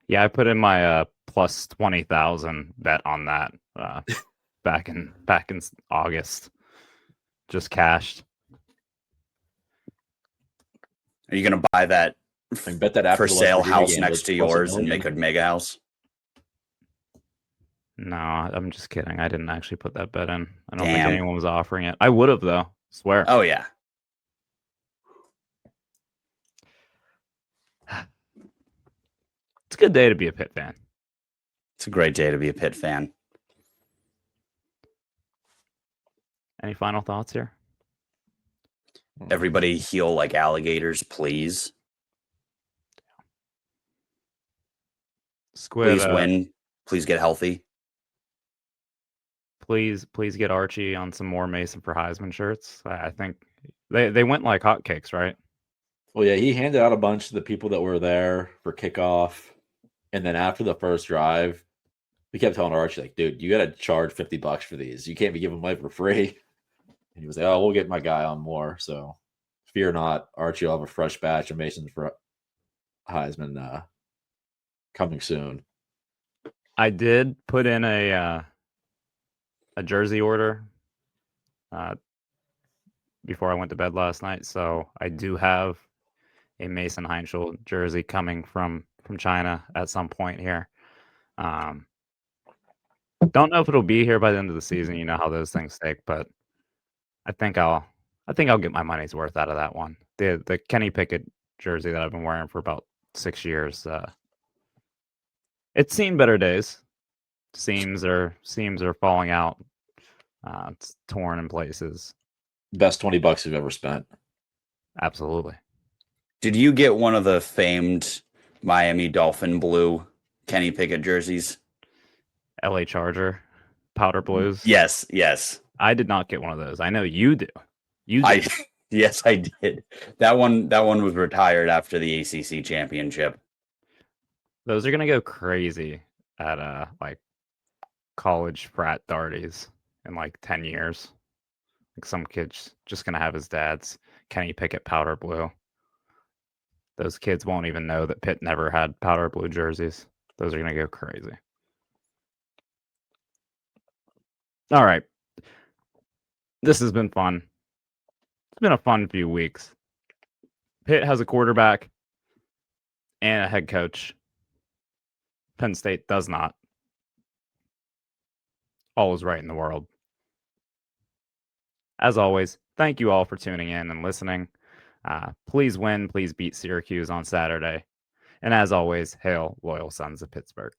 Yeah, I put in my plus 20,000 bet on that back in August. Just cashed. Are you gonna buy that bet that after for sale house next to yours and make a mega house? No, I'm just kidding. I didn't actually put that bet in. I don't think anyone was offering it. I would have though. Swear. Oh yeah. It's a good day to be a Pitt fan. It's a great day to be a Pitt fan. Any final thoughts here? Everybody heal like alligators, please. Squid, please win. Please get healthy. Please get Archie on some more Mason for Heisman shirts. I think they went like hotcakes, right? Well, yeah, he handed out a bunch to the people that were there for kickoff. And then after the first drive, we kept telling Archie, like, dude, you got to charge $50 for these. You can't be giving them away for free. And he was like, oh, we'll get my guy on more. So fear not, Archie will have a fresh batch of Masons for Heisman coming soon. I did put in a jersey order before I went to bed last night. So I do have a Mason Heintschel jersey coming from China at some point here. Don't know if it'll be here by the end of the season. You know how those things take, but I think I'll get my money's worth out of that one. The Kenny Pickett jersey that I've been wearing for about 6 years. It's seen better days. Seams are falling out. It's torn in places. Best $20 you've ever spent. Absolutely. Did you get one of the famed Miami Dolphin blue Kenny Pickett jerseys? LA Charger powder blues? Yes. I did not get one of those. I know you do. Yes, I did. That one was retired after the ACC championship. Those are gonna go crazy at like college frat darties in like 10 years. Like some kid's just gonna have his dad's Kenny Pickett powder blue. Those kids won't even know that Pitt never had powder blue jerseys. Those are gonna go crazy. All right. This has been fun. It's been a fun few weeks. Pitt has a quarterback and a head coach. Penn State does not. All is right in the world. As always, thank you all for tuning in and listening. Please win. Please beat Syracuse on Saturday. And as always, hail loyal sons of Pittsburgh.